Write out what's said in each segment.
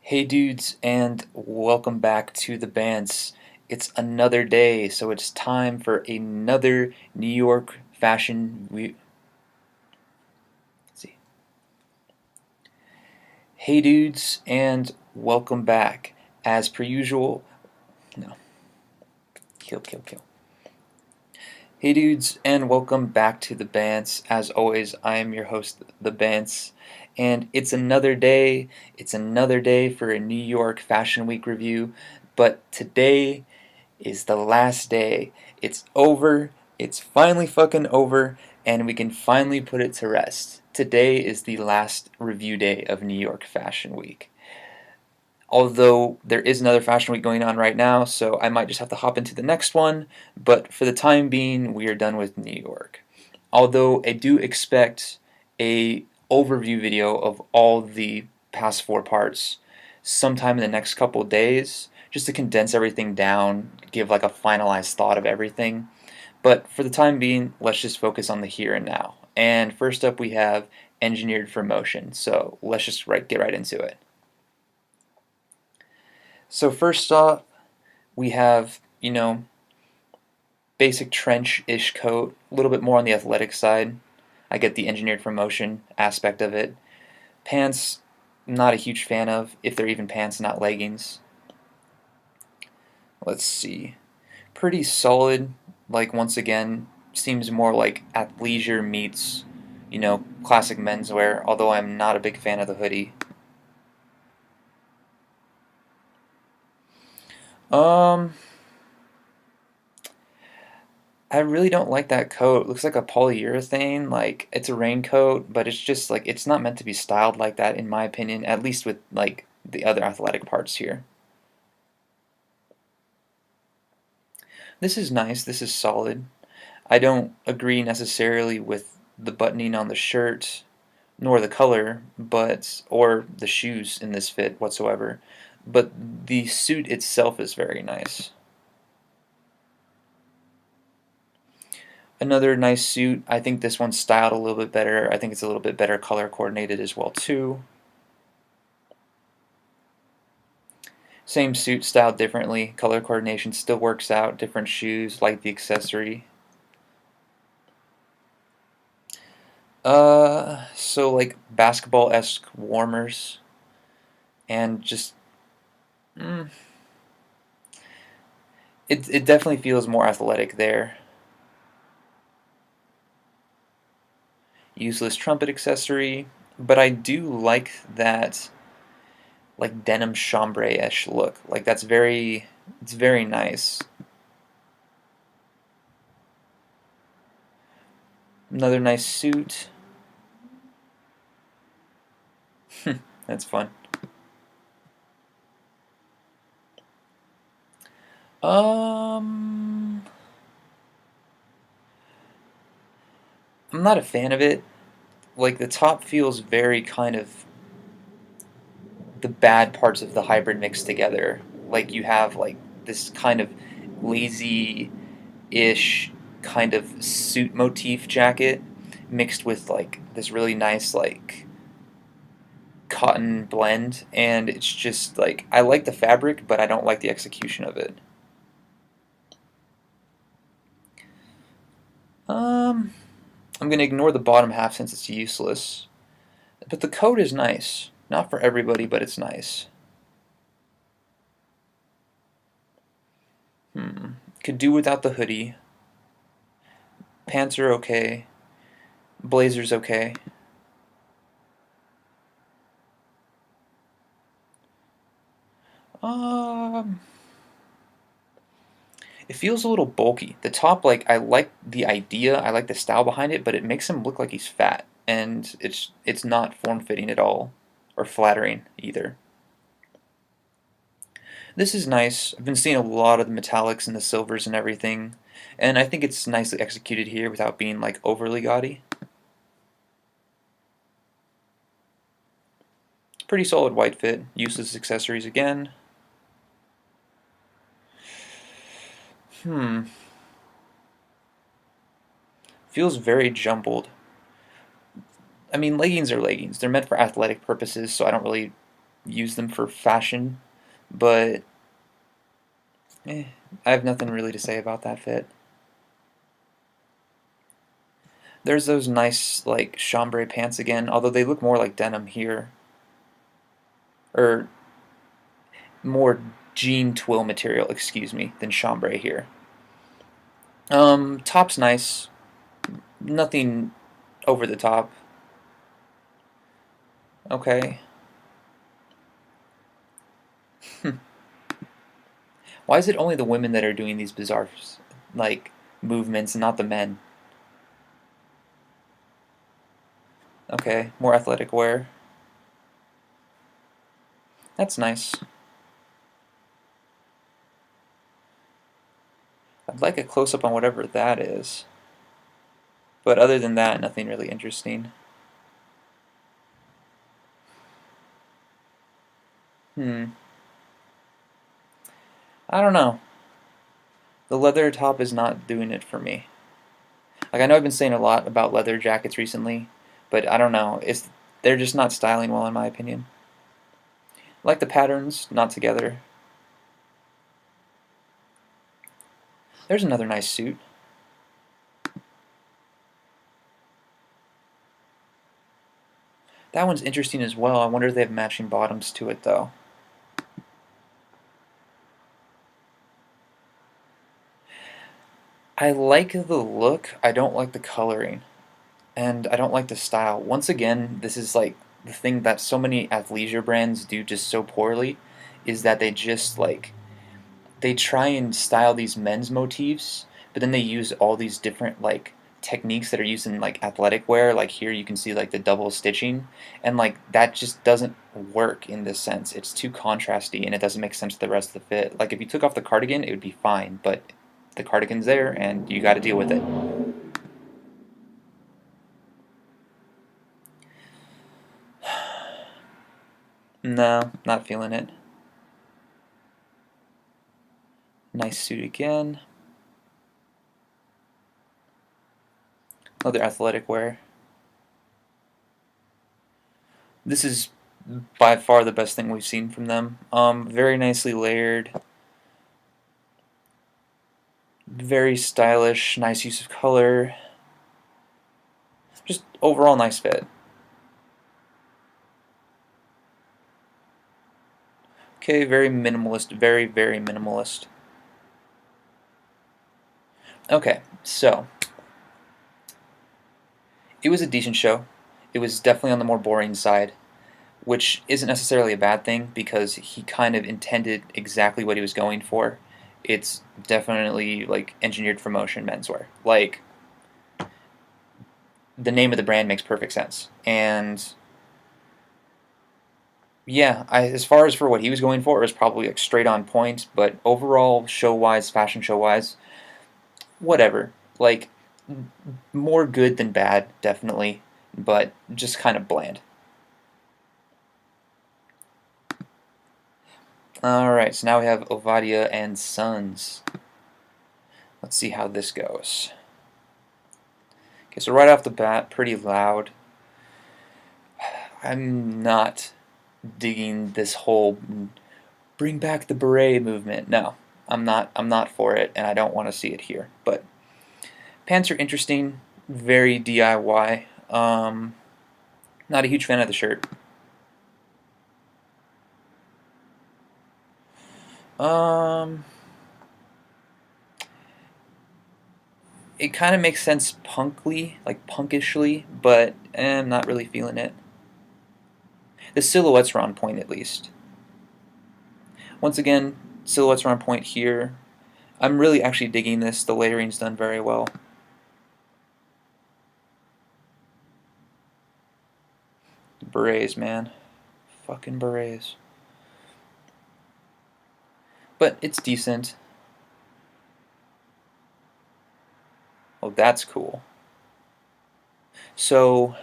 Hey dudes, and welcome back to the bands. It's another day, so it's time for another New York fashion see. Hey dudes, and welcome back. As per usual, no, kill. Hey dudes, and welcome back to the bands. As always, I am your host, the bands, and it's another day. It's another day for a New York Fashion Week review, but today is the last day. It's over. It's finally fucking over, and we can finally put it to rest. Today is the last review day of New York Fashion Week. Although there is another Fashion Week going on right now, so I might just have to hop into the next one, but for the time being, we are done with New York. Although I do expect a overview video of all the past four parts sometime in the next couple of days, just to condense everything down, give like a finalized thought of everything. But for the time being, let's just focus on the here and now. And first up, we have Engineered for Motion. So let's just get right into it. So first off, we have, basic trench-ish coat, a little bit more on the athletic side. I get the engineered for motion aspect of it. Pants, not a huge fan of, if they're even pants, not leggings. Let's see. Pretty solid, like once again, seems more like athleisure meets, classic menswear, although I'm not a big fan of the hoodie. Um, I really don't like that coat. It looks like a polyurethane, like it's a raincoat, but it's just like it's not meant to be styled like that in my opinion, at least with like the other athletic parts here. This is nice, this is solid. I don't agree necessarily with the buttoning on the shirt nor the color, but or the shoes in this fit whatsoever. But the suit itself is very nice. Another nice suit. I think this one's styled a little bit better. I think it's a little bit better color coordinated as well too. Same suit styled differently. Color coordination still works out. Different shoes, like the accessory. So like basketball-esque warmers, and just mm, it definitely feels more athletic there. Useless trumpet accessory, but I do like that like denim chambray-ish look. Like it's very nice. Another nice suit. That's fun. Um, I'm not a fan of it. Like the top feels very kind of the bad parts of the hybrid mixed together. Like you have like this kind of lazy-ish kind of suit motif jacket mixed with like this really nice like cotton blend, and it's just like I like the fabric but I don't like the execution of it. Um I'm gonna ignore the bottom half since it's useless. But the coat is nice. Not for everybody, but it's nice. Could do without the hoodie. Pants are okay. Blazer's okay. Um, it feels a little bulky. The top, like, I like the idea, I like the style behind it, but it makes him look like he's fat, and it's not form-fitting at all, or flattering either. This is nice. I've been seeing a lot of the metallics and the silvers and everything, and I think it's nicely executed here without being, like, overly gaudy. Pretty solid white fit. Useless accessories again. Hmm. Feels very jumbled. I mean, leggings are leggings. They're meant for athletic purposes, so I don't really use them for fashion, but I have nothing really to say about that fit. There's those nice like chambray pants again, although they look more like denim here, or more jean twill material, excuse me, than chambray here. Top's nice, nothing over the top. Okay. Why is it only the women that are doing these bizarre like movements and not the men? Okay, more athletic wear. That's nice. I'd like a close-up on whatever that is. But other than that, nothing really interesting. I don't know. The leather top is not doing it for me. Like, I know I've been saying a lot about leather jackets recently, but I don't know. They're just not styling well in my opinion. I like the patterns, not together. There's another nice suit. That one's interesting as well. I wonder if they have matching bottoms to it though. I like the look, I don't like the coloring, and I don't like the style. Once again, this is like the thing that so many athleisure brands do just so poorly, is that they just like they try and style these men's motifs, but then they use all these different like techniques that are used in like athletic wear. Like here you can see like the double stitching, and like that just doesn't work in this sense. It's too contrasty and it doesn't make sense to the rest of the fit. Like if you took off the cardigan, it would be fine, but the cardigan's there and you got to deal with it. No, not feeling it. Nice suit again. Another athletic wear. This is by far the best thing we've seen from them. Very nicely layered. Very stylish, nice use of color. Just overall nice fit. Okay, very minimalist, very, very minimalist. Okay, so it was a decent show. It was definitely on the more boring side, which isn't necessarily a bad thing because he kind of intended exactly what he was going for. It's definitely like engineered for motion menswear. Like the name of the brand makes perfect sense. And yeah, as far as for what he was going for, it was probably like straight on point. But overall, show wise, fashion show wise, whatever. Like more good than bad, definitely, but just kind of bland. Alright, so now we have Ovadia and Sons. Let's see how this goes. Okay, so right off the bat, pretty loud. I'm not digging this whole bring back the beret movement. No, I'm not for it, and I don't want to see it here. But pants are interesting, very DIY. Not a huge fan of the shirt. It kind of makes sense punkly, like punkishly, but I'm not really feeling it. The silhouettes are on point at least. Once again, silhouettes are on point here. I'm really actually digging this. The layering's done very well. Berets, man. Fucking berets. But it's decent. Oh, that's cool. So,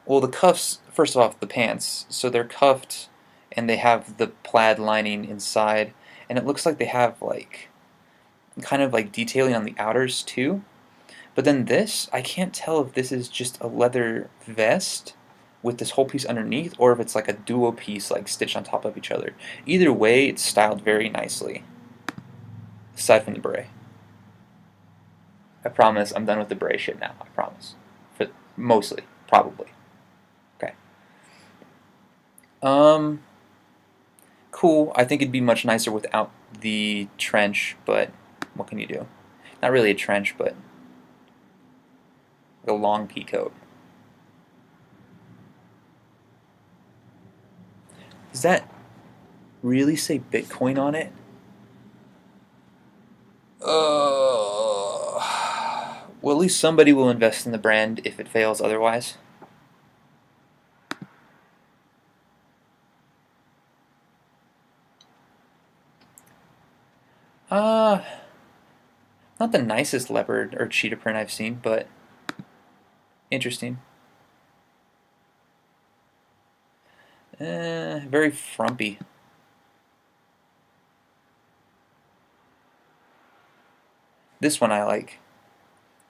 well, the cuffs, first off, the pants. So they're cuffed and they have the plaid lining inside. And it looks like they have like kind of like detailing on the outers too. But then this, I can't tell if this is just a leather vest with this whole piece underneath, or if it's like a duo piece like stitched on top of each other. Either way, it's styled very nicely, aside from the beret. I promise I'm done with the beret shit now. I promise. But mostly, probably. Okay. Cool. I think it'd be much nicer without the trench, but what can you do? Not really a trench, but a long pea coat. Does that really say Bitcoin on it? Well, at least somebody will invest in the brand if it fails otherwise. Uh, Not the nicest leopard or cheetah print I've seen, but interesting. Very frumpy. This one I like.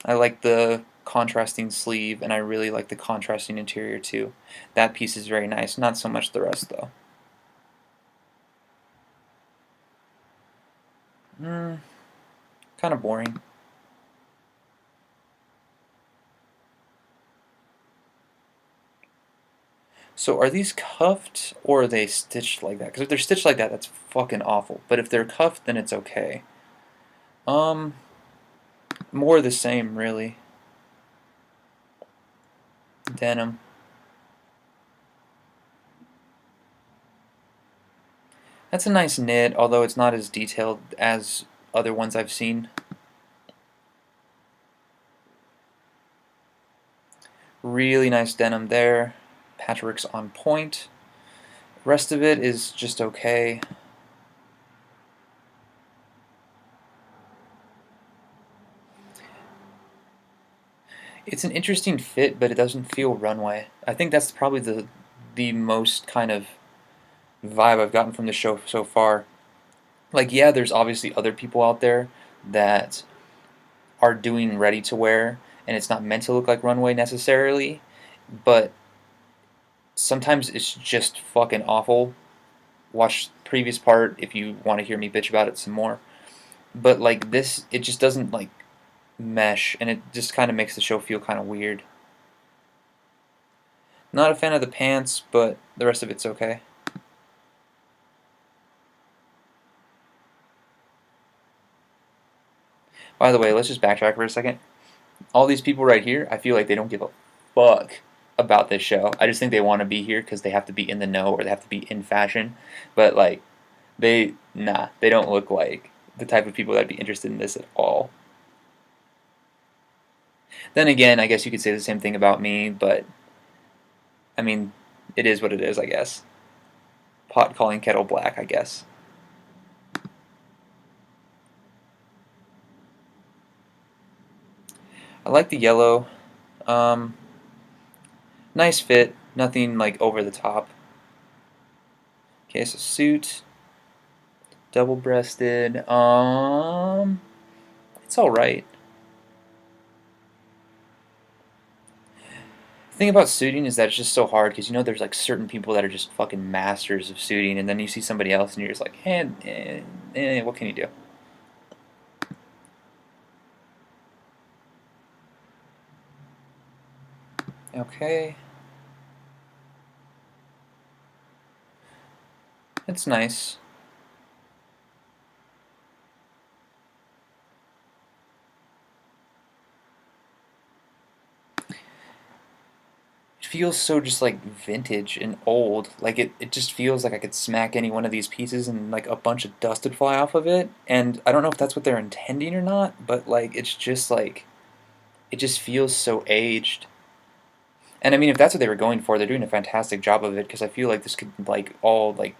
I like the contrasting sleeve, and I really like the contrasting interior too. That piece is very nice, not so much the rest though. Kind of boring. So are these cuffed, or are they stitched like that? Because if they're stitched like that, that's fucking awful. But if they're cuffed, then it's okay. More the same, really. Denim. That's a nice knit, although it's not as detailed as other ones I've seen. Really nice denim there. Patchwork's on point. Rest of it is just okay. It's an interesting fit, but it doesn't feel runway. I think that's probably the most kind of vibe I've gotten from the show so far. Like, yeah, there's obviously other people out there that are doing ready to wear, and it's not meant to look like runway necessarily, but sometimes it's just fucking awful. Watch the previous part if you want to hear me bitch about it some more. But like this, it just doesn't like mesh, and it just kind of makes the show feel kind of weird. Not a fan of the pants, but the rest of it's okay. By the way, let's just backtrack for a second. All these people right here, I feel like they don't give a fuck about this show. I just think they want to be here because they have to be in the know or they have to be in fashion. But like, they don't look like the type of people that'd be interested in this at all. Then again, I guess you could say the same thing about me, but I mean, it is what it is, I guess. Pot calling kettle black, I guess. I like the yellow. Um, Nice fit, nothing like over the top. Okay, so suit, double-breasted. It's all right. The thing about suiting is that it's just so hard because you know there's like certain people that are just fucking masters of suiting, and then you see somebody else and you're just like, what can you do? Okay. It's nice. It feels so just like vintage and old. Like it just feels like I could smack any one of these pieces and like a bunch of dust would fly off of it. And I don't know if that's what they're intending or not, but like it's just like it just feels so aged. And I mean, if that's what they were going for, they're doing a fantastic job of it because I feel like this could like all like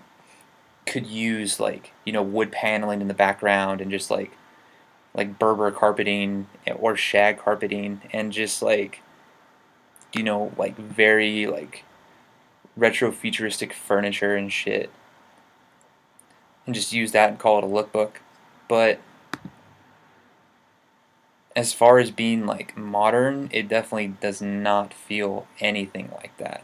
could use like wood paneling in the background and just like Berber carpeting or shag carpeting and just like like very like retro futuristic furniture and shit and just use that and call it a lookbook. But as far as being like modern, it definitely does not feel anything like that.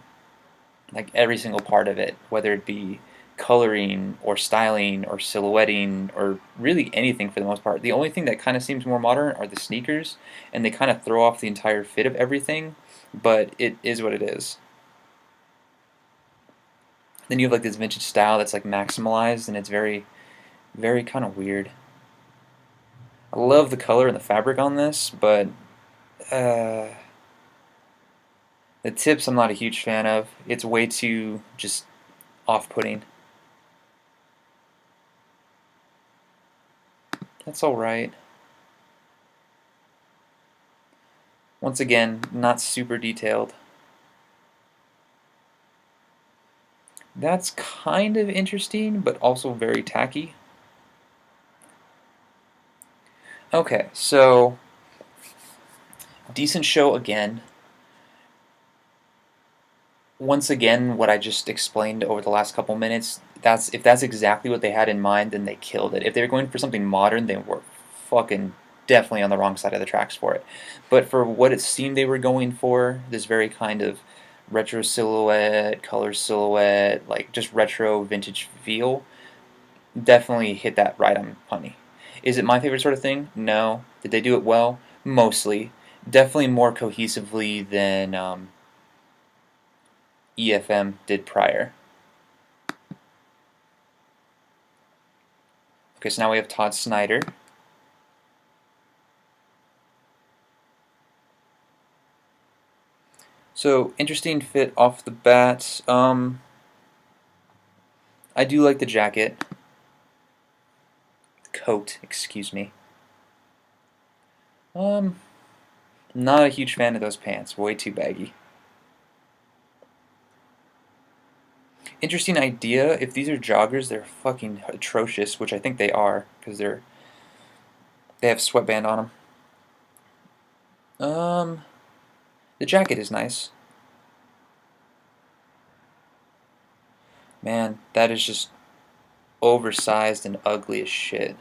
like every single part of it, whether it be coloring or styling or silhouetting or really anything for the most part. The only thing that kind of seems more modern are the sneakers, and they kind of throw off the entire fit of everything, but it is what it is. Then you have like this vintage style that's like maximalized, and it's very, very kind of weird. I love the color and the fabric on this, but uh, the tips I'm not a huge fan of. It's way too just off-putting. That's alright. Once again, not super detailed. That's kind of interesting, but also very tacky. Okay, so decent show again. Once again, what I just explained over the last couple minutes, if that's exactly what they had in mind, then they killed it. If they were going for something modern, they were fucking definitely on the wrong side of the tracks for it. But for what it seemed they were going for, this very kind of retro silhouette, color silhouette, like just retro vintage feel, definitely hit that right on money. Is it my favorite sort of thing? No. Did they do it well? Mostly. Definitely more cohesively than EFM did prior. Okay, so now we have Todd Snyder. So, interesting fit off the bat. I do like the jacket. Coat, excuse me. Not a huge fan of those pants. Way too baggy. Interesting idea. If these are joggers, they're fucking atrocious, which I think they are, because they have sweatband on them. The jacket is nice. Man, that is just oversized and ugly as shit.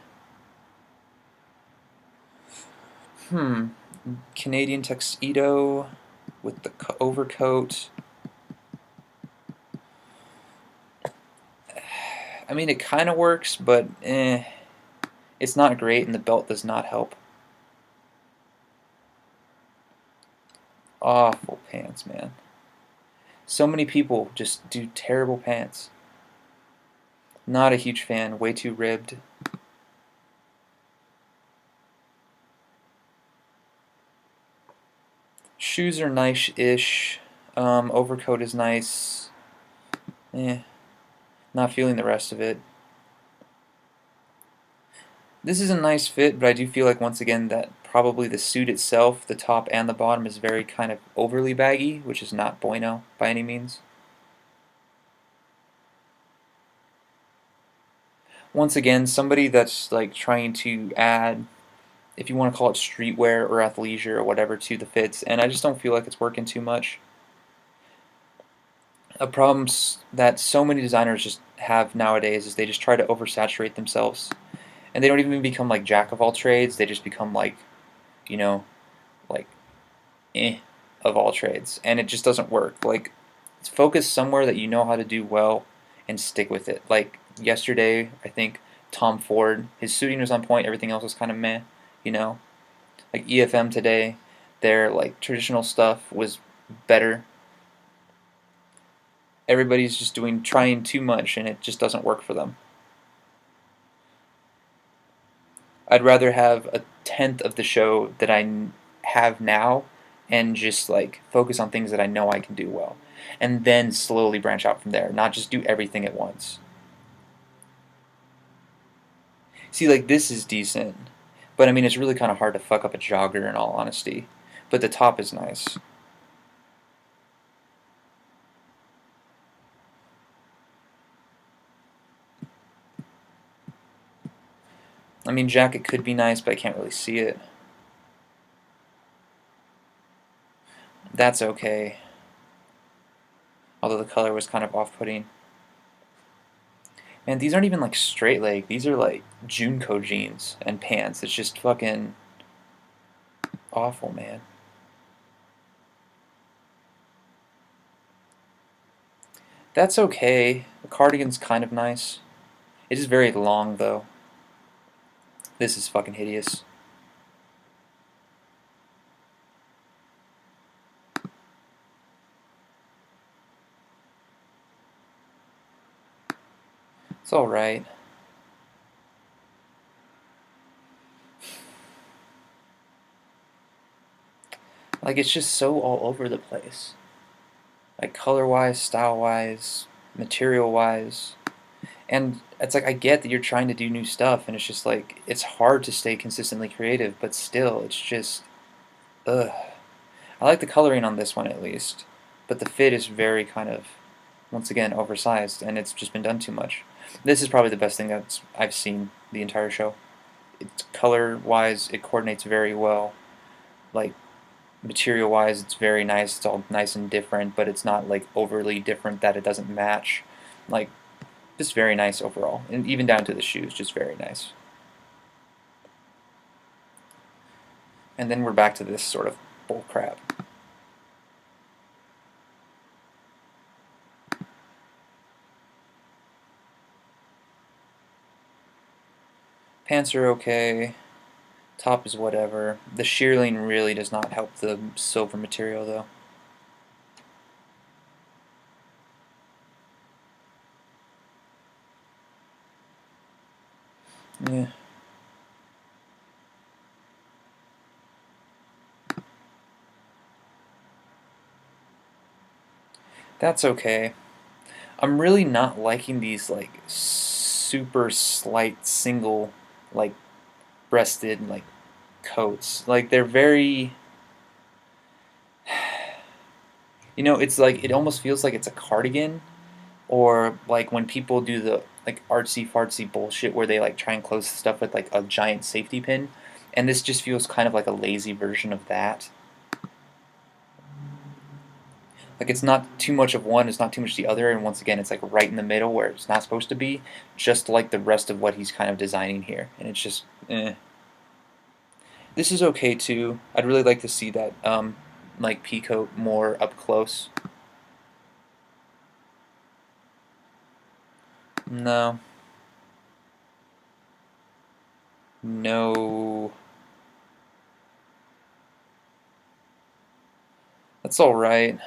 Canadian tuxedo with the overcoat. I mean, it kind of works, but it's not great, and the belt does not help. Awful pants, man. So many people just do terrible pants. Not a huge fan. Way too ribbed. Shoes are nice-ish. Overcoat is nice. Not feeling the rest of it. This is a nice fit, but I do feel like once again that probably the suit itself, the top and the bottom, is very kind of overly baggy, which is not bueno by any means. Once again, somebody that's like trying to add, if you want to call it streetwear or athleisure or whatever, to the fits, and I just don't feel like it's working too much. A problem that so many designers just have nowadays is they just try to oversaturate themselves, and they don't even become like jack of all trades. They just become like, you know, like of all trades, and it just doesn't work. Like, focus somewhere that you know how to do well and stick with it. Like yesterday, I think Tom Ford, his suiting was on point, everything else was kind of meh, you know. Like EFM today, their like traditional stuff was better. Everybody's just trying too much, and it just doesn't work for them. I'd rather have a tenth of the show that I have now and just like focus on things that I know I can do well, and then slowly branch out from there, not just do everything at once. See, like this is decent, but I mean it's really kind of hard to fuck up a jogger in all honesty. But the top is nice. I mean, jacket could be nice, but I can't really see it. That's okay. Although the color was kind of off-putting. Man, these aren't even like straight leg. These are like Junko jeans and pants. It's just fucking awful, man. That's okay. The cardigan's kind of nice. It is very long, though. This is fucking hideous. It's alright. Like, it's just so all over the place. Like, color-wise, style-wise, material-wise. And it's like, I get that you're trying to do new stuff, and it's just like, it's hard to stay consistently creative, but still, it's just, ugh. I like the coloring on this one, at least. But the fit is very kind of, once again, oversized, and it's just been done too much. This is probably the best thing that I've seen the entire show. It's color-wise, it coordinates very well. Like, material-wise, it's very nice. It's all nice and different, but it's not like overly different that it doesn't match. Like, just very nice overall, and even down to the shoes, just very nice. And then we're back to this sort of bull crap. Pants are okay. Top is whatever. The shearling really does not help the silver material, though. Yeah. That's okay. I'm really not liking these, like, super slight single, like, breasted, like, coats. Like, they're very... You know, it's like, it almost feels like it's a cardigan, or like when people do the like artsy fartsy bullshit where they like try and close stuff with like a giant safety pin, and this just feels kind of like a lazy version of that. Like, it's not too much of one, it's not too much the other, and once again, it's like right in the middle where it's not supposed to be, just like the rest of what he's kind of designing here, and it's just, eh. This is okay too. I'd really like to see that like peacoat more up close. No. No. That's alright.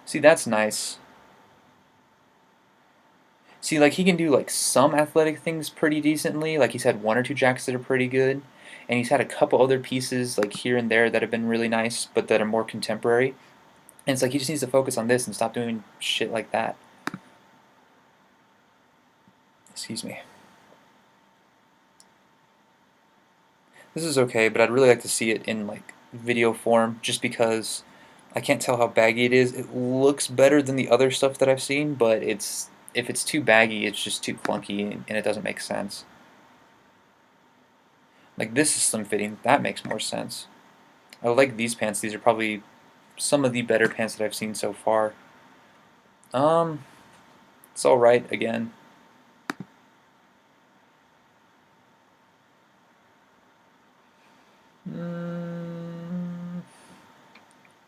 See, that's nice. See, like, he can do, like, some athletic things pretty decently. Like, he's had one or two jackets that are pretty good. And he's had a couple other pieces, like, here and there that have been really nice, but that are more contemporary. And it's like, he just needs to focus on this and stop doing shit like that. Excuse me. This is okay, but I'd really like to see it in, like, video form, just because I can't tell how baggy it is. It looks better than the other stuff that I've seen, but it's if it's too baggy, it's just too clunky, and it doesn't make sense. Like, this is slim fitting. That makes more sense. I like these pants. These are probably some of the better pants that I've seen so far. It's alright again.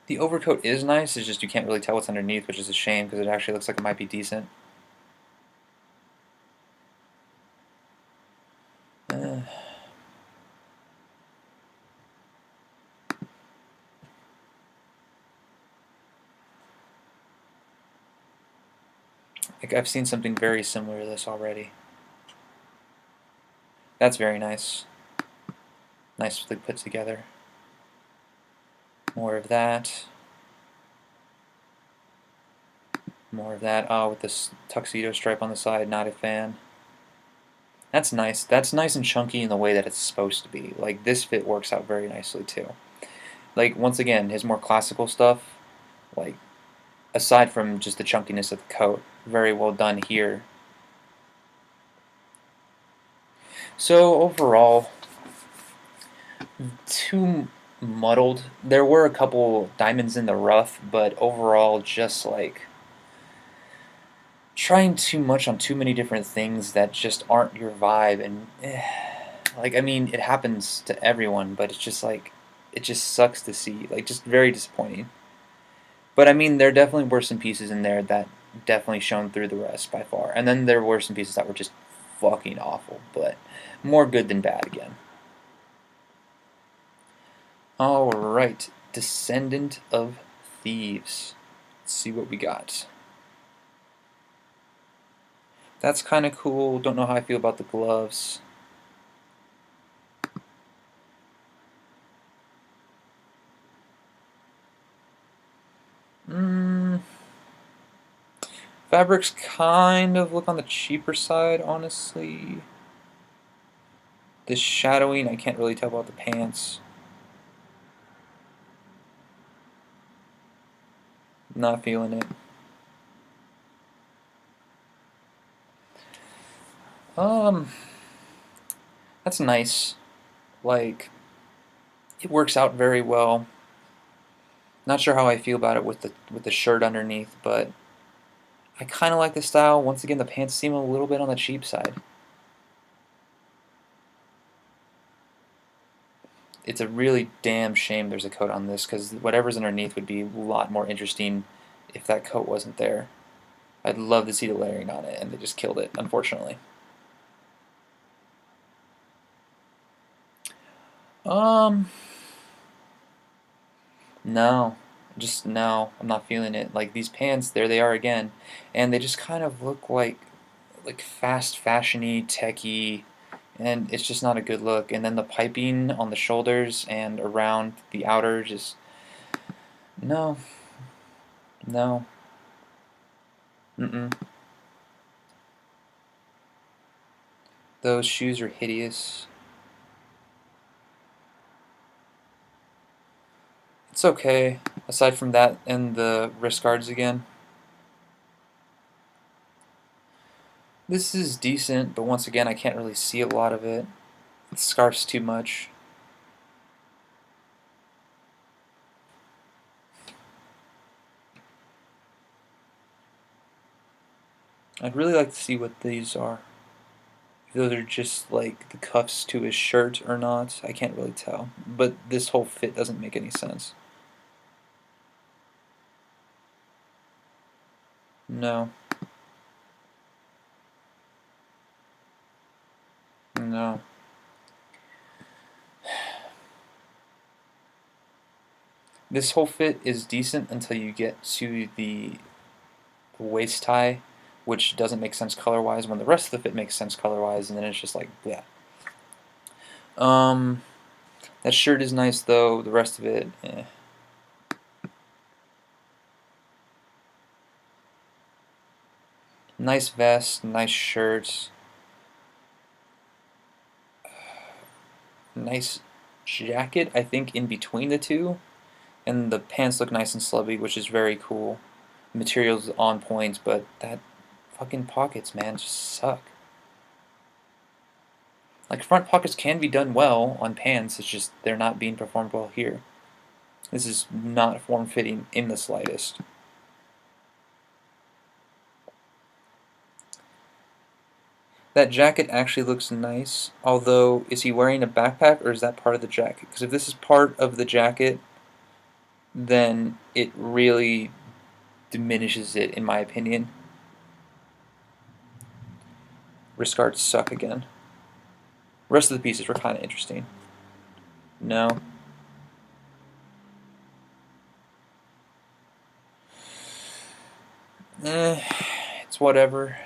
The overcoat is nice, it's just you can't really tell what's underneath, which is a shame because it actually looks like it might be decent. Like, I've seen something very similar to this already. That's very nice. Nicely put together. More of that. More of that. Oh, with this tuxedo stripe on the side, not a fan. That's nice. That's nice and chunky in the way that it's supposed to be. Like, this fit works out very nicely, too. Like, once again, his more classical stuff, like, aside from just the chunkiness of the coat, very well done here. So, overall, too muddled. There were a couple diamonds in the rough, but overall, just like trying too much on too many different things that just aren't your vibe. And like, I mean, it happens to everyone, but it's just like it just sucks to see. Like, just very disappointing. But I mean, there definitely were some pieces in there that definitely shone through the rest by far. And then there were some pieces that were just fucking awful, but more good than bad again. Alright, Descendant of Thieves. Let's see what we got. That's kind of cool. Don't know how I feel about the gloves. Fabrics kind of look on the cheaper side, honestly. This shadowing, I can't really tell about the pants. Not feeling it. That's nice. Like, it works out very well. Not sure how I feel about it with the shirt underneath, but I kind of like the style. Once again, the pants seem a little bit on the cheap side. It's a really damn shame there's a coat on this, because whatever's underneath would be a lot more interesting if that coat wasn't there. I'd love to see the layering on it, and they just killed it, unfortunately. No. Just no, I'm not feeling it. Like, these pants, there they are again, and they just kind of look like fast fashiony, techy, and it's just not a good look. And then the piping on the shoulders and around the outer, just no, no, mm-mm. Those shoes are hideous. It's okay, aside from that and the wrist guards again. This is decent, but once again, I can't really see a lot of it. It scarfs too much. I'd really like to see what these are. If those are just like the cuffs to his shirt or not, I can't really tell. But this whole fit doesn't make any sense. No. No. This whole fit is decent until you get to the waist tie, which doesn't make sense color-wise, when the rest of the fit makes sense color-wise, and then it's just like, yeah. That shirt is nice, though. The rest of it, eh. Nice vest, nice shirt. Nice jacket, I think, in between the two. And the pants look nice and slubby, which is very cool. Material's on point, but that fucking pockets, man, just suck. Like, front pockets can be done well on pants, it's just they're not being performed well here. This is not form-fitting in the slightest. That jacket actually looks nice, although, is he wearing a backpack or is that part of the jacket? Because if this is part of the jacket, then it really diminishes it, in my opinion. Wrist guards suck again. The rest of the pieces were kind of interesting. No. It's whatever.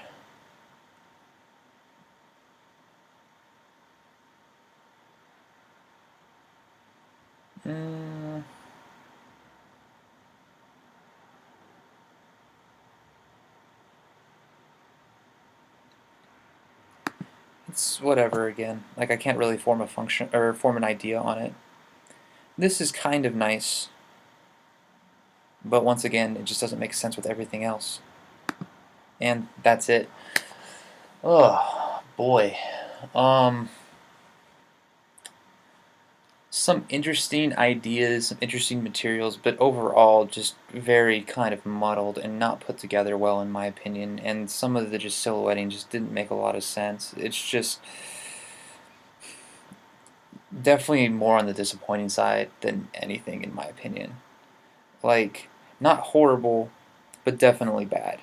It's whatever again. Like, I can't really form a function or form an idea on it. This is kind of nice, but once again, it just doesn't make sense with everything else. And that's it. Oh boy. Some interesting ideas, some interesting materials, but overall just very kind of muddled and not put together well, in my opinion. And some of the just silhouetting just didn't make a lot of sense. It's just Definitely more on the disappointing side than anything, in my opinion. Like, not horrible, but definitely bad.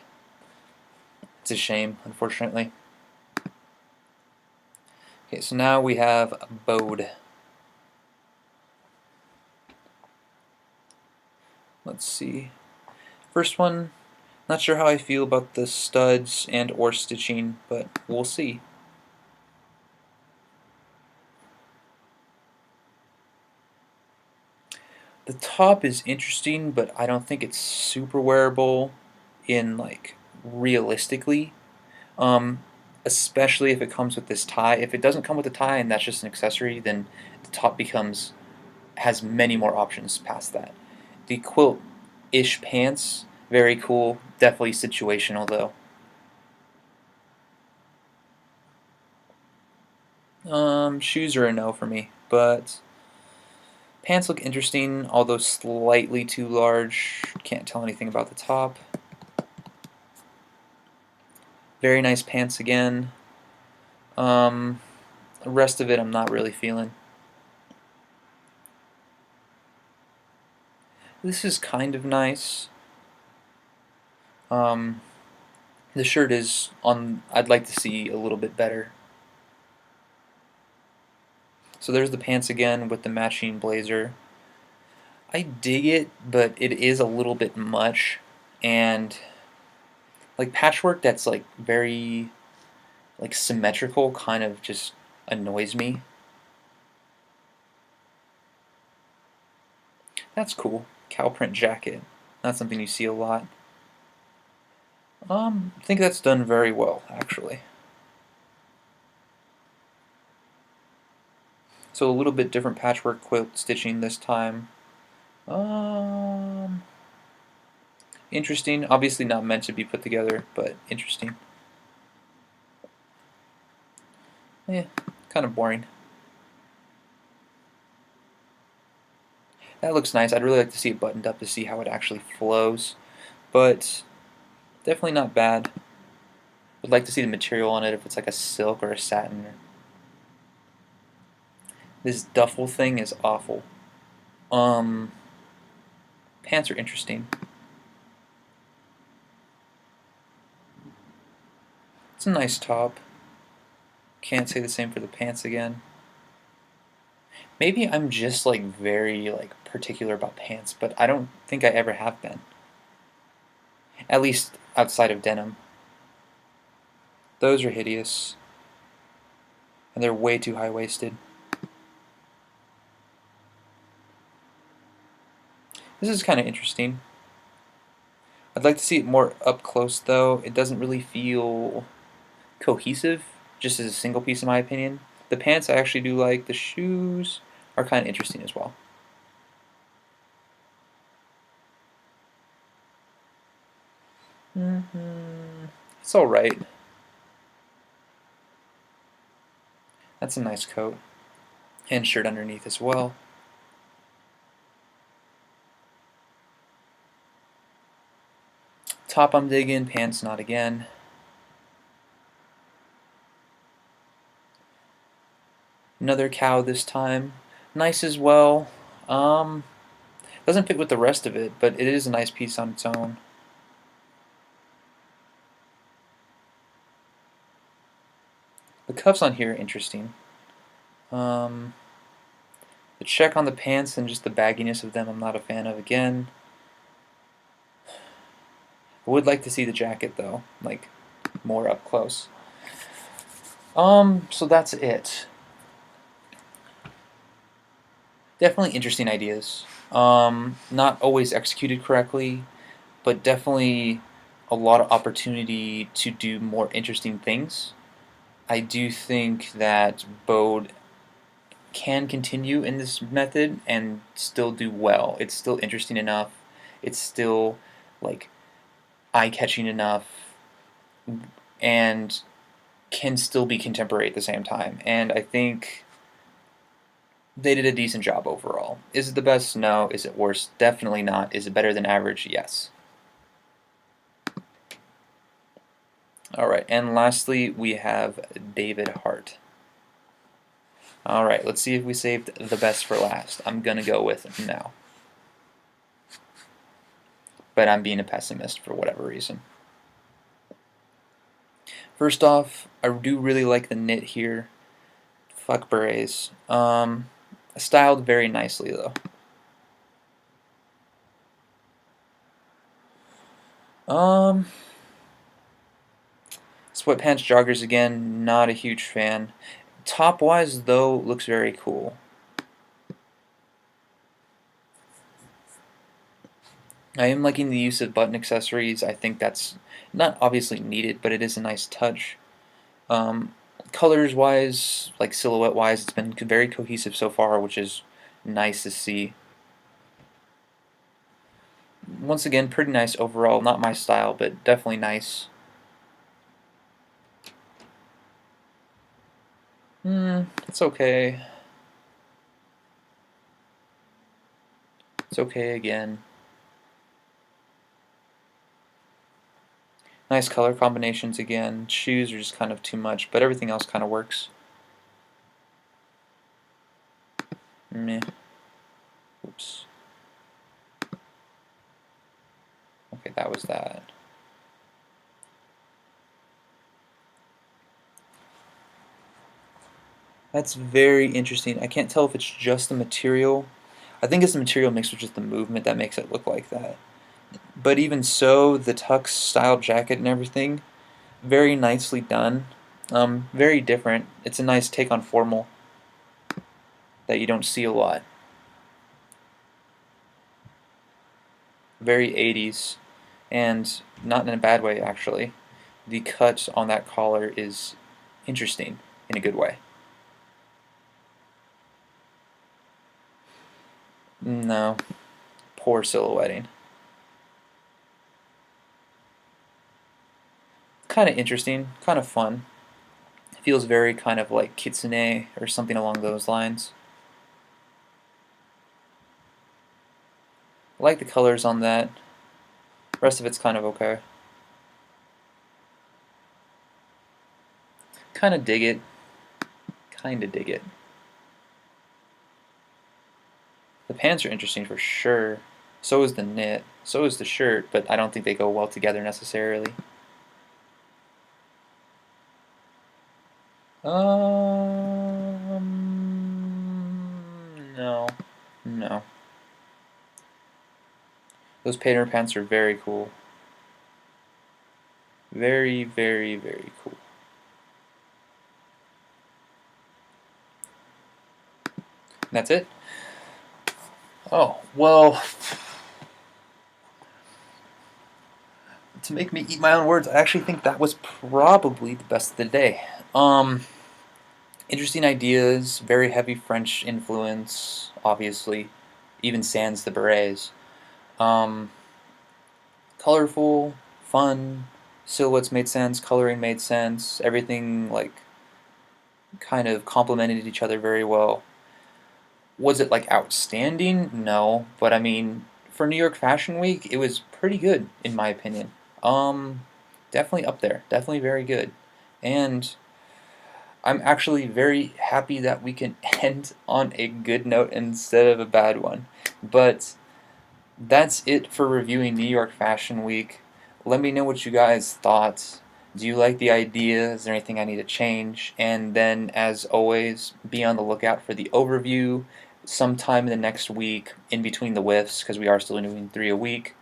It's a shame, unfortunately. Okay, so now we have Bode. Let's see. First one, not sure how I feel about the studs and or stitching, but we'll see. The top is interesting, but I don't think it's super wearable in like realistically. Um, Especially if it comes with this tie. If it doesn't come with a tie and that's just an accessory, then the top has many more options past that. The quilt-ish pants, very cool. Definitely situational though. Shoes are a no for me, but pants look interesting, although slightly too large. Can't tell anything about the top. Very nice pants again. The rest of it I'm not really feeling. This is kind of nice. Um, the shirt is on. I'd like to see a little bit better. So there's the pants again with the matching blazer. I dig it, but it is a little bit much, and like patchwork that's like very like symmetrical kind of just annoys me. That's cool. Cow print jacket. That's something you see a lot. I think that's done very well, actually. So a little bit different patchwork quilt stitching this time. Um, Interesting. Obviously not meant to be put together, but interesting. Yeah, kind of boring. That looks nice. I'd really like to see it buttoned up to see how it actually flows, but definitely not bad. Would like to see the material on it, if it's like a silk or a satin. This duffel thing is awful. Um, Pants are interesting. It's a nice top. Can't say the same for the pants again. Maybe I'm just like very like particular about pants, but I don't think I ever have been. At least outside of denim. Those are hideous. And they're way too high-waisted. This is kind of interesting. I'd like to see it more up close though. It doesn't really feel cohesive, just as a single piece in my opinion. The pants I actually do like. The shoes are kind of interesting as well. It's alright. That's a nice coat. And shirt underneath as well. Top I'm digging, pants not again. Another cow this time. Nice as well. Doesn't fit with the rest of it, but it is a nice piece on its own. The cuffs on here are interesting. The check on the pants and just the bagginess of them I'm not a fan of again. I would like to see the jacket though, like more up close. So that's it. Definitely interesting ideas. Not always executed correctly, but definitely a lot of opportunity to do more interesting things. I do think that Bode can continue in this method and still do well. It's still interesting enough. It's still like eye-catching enough, and can still be contemporary at the same time. And I think they did a decent job overall. Is it the best? No. Is it worse? Definitely not. Is it better than average? Yes. Alright, and lastly we have David Hart. Alright, let's see if we saved the best for last. I'm gonna go with no. But I'm being a pessimist for whatever reason. First off, I do really like the knit here. Fuck berets. Styled very nicely though. Sweatpants joggers again, not a huge fan. Top wise though, looks very cool. I am liking the use of button accessories. I think that's not obviously needed, but it is a nice touch. Colors wise, like silhouette wise, it's been very cohesive so far, which is nice to see. Once again, pretty nice overall. Not my style, but definitely nice. It's okay. It's okay again. Nice color combinations again. Shoes are just kind of too much, but everything else kind of works. Meh. Oops. Okay, that was that. That's very interesting. I can't tell if it's just the material. I think it's the material mixed with just the movement that makes it look like that. But even so, the tux style jacket and everything, very nicely done. Very different. It's a nice take on formal that you don't see a lot. Very 80s, and not in a bad way actually. The cut on that collar is interesting in a good way. No, poor silhouetting. Kind of interesting, kind of fun. It feels very kind of like kitsune or something along those lines. I like the colors on that. The rest of it's kind of okay. Kind of dig it. Kind of dig it. The pants are interesting for sure. So is the knit. So is the shirt, but I don't think they go well together necessarily. No. No. Those painter pants are very cool. Very, very, very cool. That's it? Oh, well, to make me eat my own words, I actually think that was probably the best of the day. Interesting ideas, very heavy French influence, obviously, even sans the berets. Colorful, fun, silhouettes made sense, coloring made sense, everything like kind of complemented each other very well. Was it like outstanding? No, but I mean, for New York Fashion Week, it was pretty good in my opinion. Definitely up there, definitely very good, and I'm actually very happy that we can end on a good note instead of a bad one. But that's it for reviewing New York Fashion Week. Let me know what you guys thought. Do you like the idea? Is there anything I need to change? And then, as always, be on the lookout for the overview sometime in the next week in between the whiffs, because we are still doing 3 a week.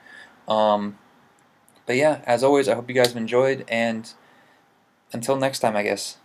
But yeah, as always, I hope you guys have enjoyed, and until next time, I guess.